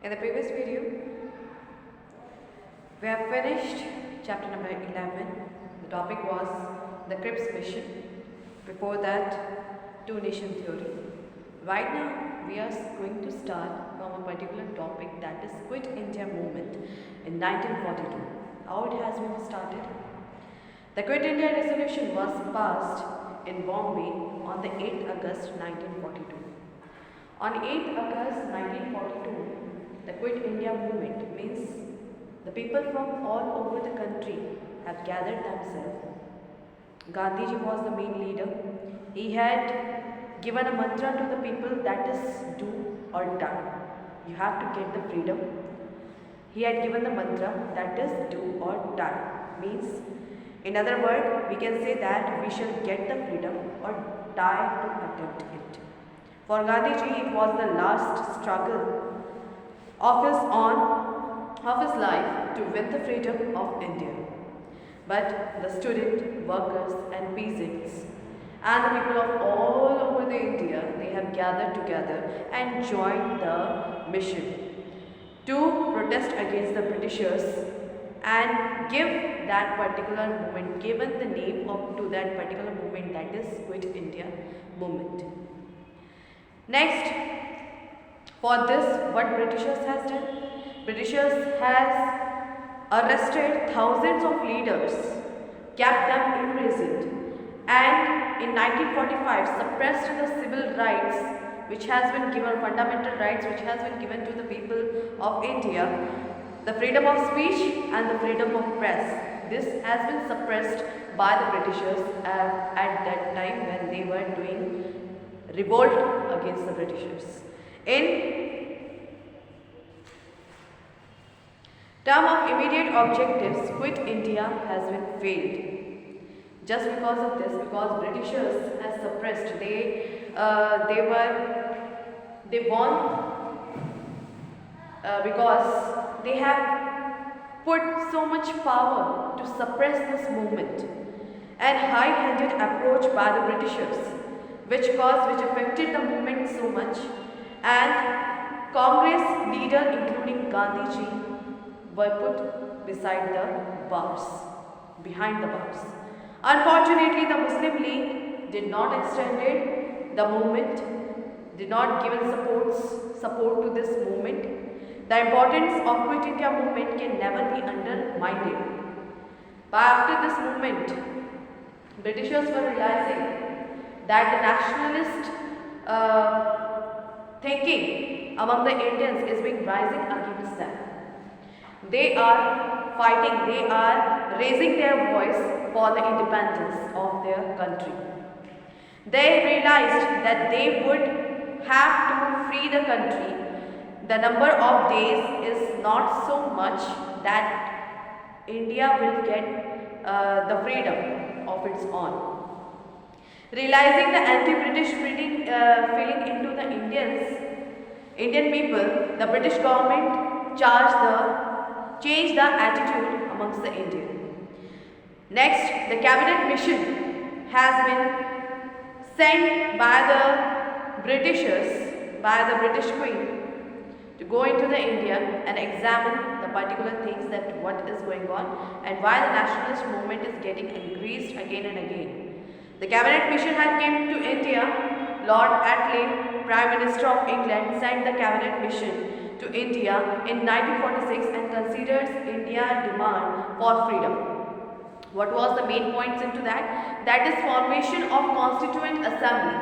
In the previous video, we have finished chapter number 11. The topic was the Cripps mission. Before that, two nation theory. Right now, we are going to start from a particular topic, that is Quit India movement in 1942. How it has been started? The Quit India resolution was passed in Bombay on the 8th August 1942. On 8th August 1942, the Quit India movement means the people from all over the country have gathered themselves. Gandhiji was the main leader. He had given a mantra to the people, that is do or die. You have to get the freedom. He had given the mantra, that is do or die. Means, in other words, we can say that we shall get the freedom or die to attempt it. For Gandhiji, it was the last struggle of his life to win the freedom of India. But the student, workers and peasants and the people of all over the India, they have gathered together and joined the mission to protest against the Britishers and give that particular movement, given the name to that particular movement, that is Quit India movement. Next, for this, what Britishers has done? Britishers has arrested thousands of leaders, kept them imprisoned, and in 1945 suppressed the civil rights which has been given, fundamental rights which has been given to the people of India, the freedom of speech and the freedom of press. This has been suppressed by the Britishers at that time when they were doing revolt against the Britishers. In terms of immediate objectives, Quit India has been failed. Just because of this, because Britishers has suppressed, they won because they have put so much power to suppress this movement and high-handed approach by the Britishers, which affected the movement so much, and Congress leader including Gandhiji were put beside the bars, behind the bars. Unfortunately, the Muslim League did not extend the movement, did not give support to this movement. The importance of Quit India movement can never be undermined. But after this movement, Britishers were realizing that the nationalist thinking among the Indians is being rising against them. They are fighting, they are raising their voice for the independence of their country. They realized that they would have to free the country. The number of days is not so much that India will get the freedom of its own. Realizing the anti-British feeling into the Indian people, the British government changed the attitude amongst the Indian. Next, the cabinet mission has been sent by the Britishers, by the British Queen, to go into the India and examine the particular things, that what is going on and why the nationalist movement is getting increased again and again. The cabinet mission had came to India. Lord Attlee, Prime Minister of England, sent the cabinet mission to India in 1946 and considers India's demand for freedom. What was the main points into that? That is formation of Constituent Assembly.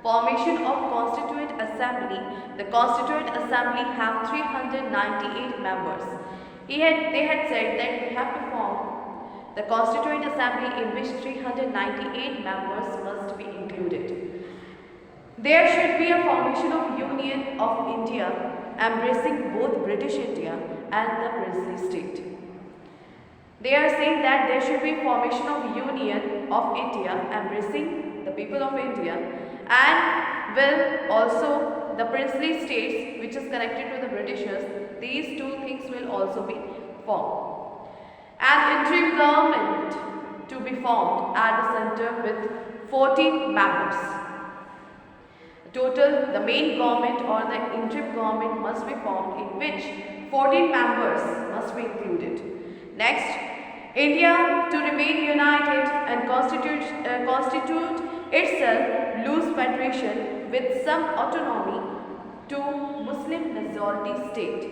Formation of Constituent Assembly. The Constituent Assembly have 398 members. They had said that we have to form the Constituent Assembly in which 398 members must be included. There should be a formation of Union of India embracing both British India and the princely state. They are saying that there should be formation of Union of India embracing the people of India and will also the princely states which is connected to the Britishers. These two things will also be formed. An interim government to be formed at the center with 14 members. The main government or the interim government must be formed in which 14 members must be included. Next, India to remain united and constitute itself loose federation with some autonomy to Muslim majority state.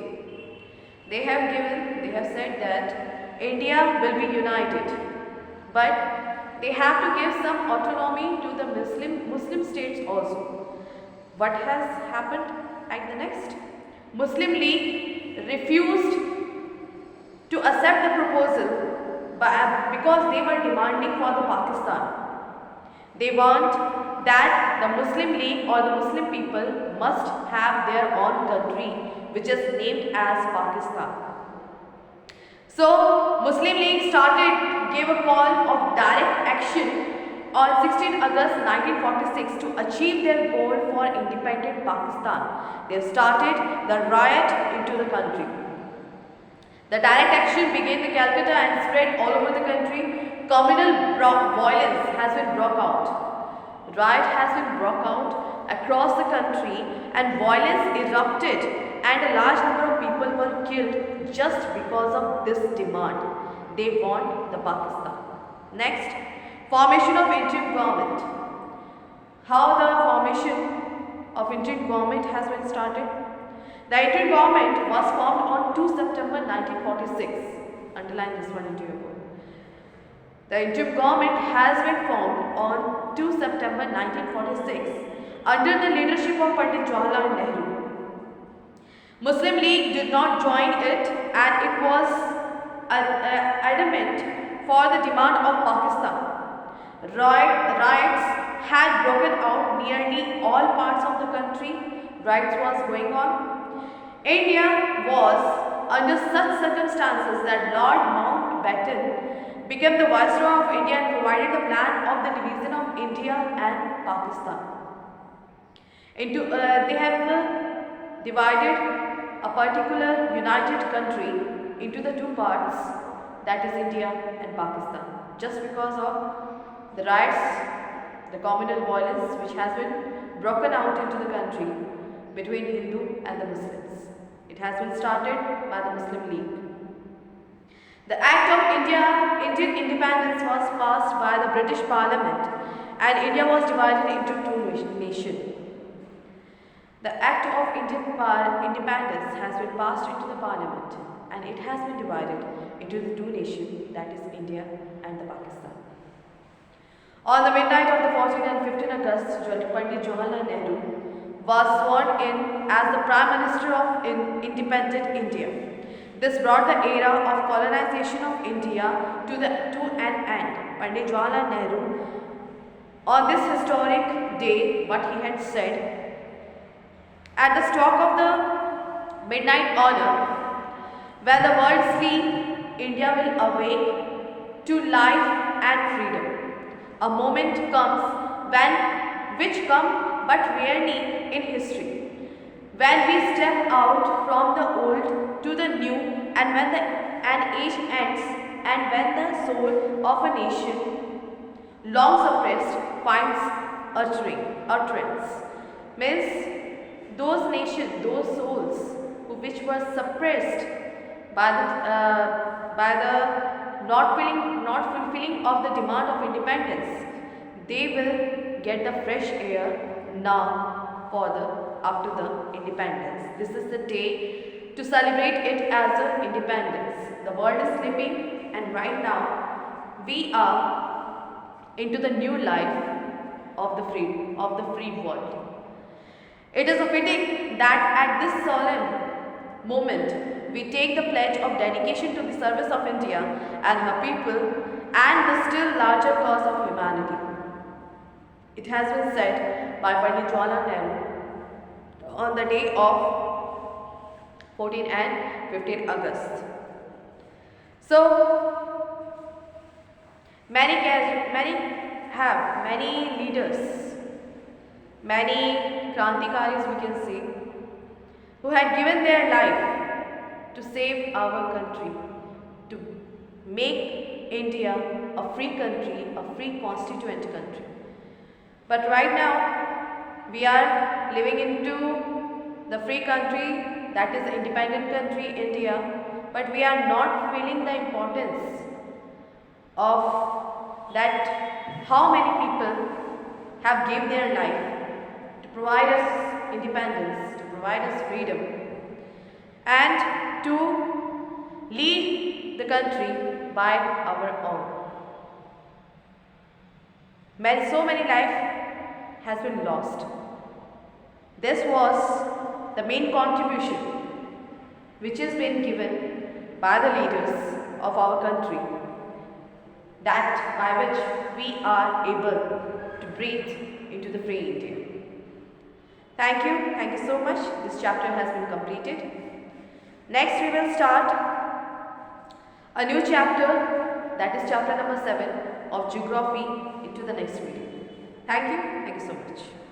They have said that India will be united, but they have to give some autonomy to the Muslim states also. What has happened at the next? Muslim League refused to accept the proposal because they were demanding for the Pakistan. They want that the Muslim League or the Muslim people must have their own country, which is named as Pakistan. So Muslim League gave a call of direct action on 16 August 1946 to achieve their goal for independent Pakistan. They started the riot into the country. The direct action began in Calcutta and spread all over the country. Communal violence has been broke out. Riot has been broke out across the country and violence erupted and a large number of people were killed just because of this demand. They want the Pakistan. Next, formation of interim government. How the formation of interim government has been started? The interim government was formed on 2 September 1946. Underline this one into your book. The interim government has been formed on 2 September 1946 under the leadership of Pandit Jawaharlal Nehru. Muslim League did not join it and it was adamant for the demand of Pakistan. Riots had broken out nearly all parts of the country. Riots was going on. India was under such circumstances that Lord Mountbatten became the Viceroy of India and provided the plan of the division of India and Pakistan. They have divided a particular united country into the two parts, that is India and Pakistan, just because of the riots, the communal violence which has been broken out into the country between Hindu and the Muslims. It has been started by the Muslim League. The Act of Indian Independence was passed by the British Parliament and India was divided into two nations. The Act of Indian Independence has been passed into the Parliament and it has been divided into the two nations, that is India and the Pakistan. On the midnight of the 14th and 15th August, Pandit Jawaharlal Nehru was sworn in as the Prime Minister of independent India. This brought the era of colonization of India to an end. Pandit Jawaharlal Nehru, on this historic day, what he had said, at the stroke of the midnight hour, when the world sleep, India will awake to life and freedom. A moment comes which come but rarely in history, when we step out from the old to the new, and when an age ends, and when the soul of a nation long suppressed finds utterance. Means those nations, those souls which were suppressed by the not fulfilling of the demand of independence, they will get the fresh air now after the independence. This is the day to celebrate it as an independence. The world is sleeping and right now we are into the new life of the free world. It is a fitting that at this solemn moment we take the pledge of dedication to the service of India and her people and the still larger cause of humanity. It has been said by Pandit Jawaharlal Nehru on the day of 14 and 15 August. So, many leaders, many Krantikaris we can say, who had given their life to save our country, to make India a free country, a free constituent country. But right now, we are living into the free country, that is the independent country India, but we are not feeling the importance of that how many people have given their life to provide us independence, to provide us freedom, and to lead the country by our own. So many lives has been lost. This was the main contribution which has been given by the leaders of our country, that by which we are able to breathe into the free India. Thank you so much. This chapter has been completed. Next we will start a new chapter, that is chapter number 7 of geography, into the next video. Thank you so much.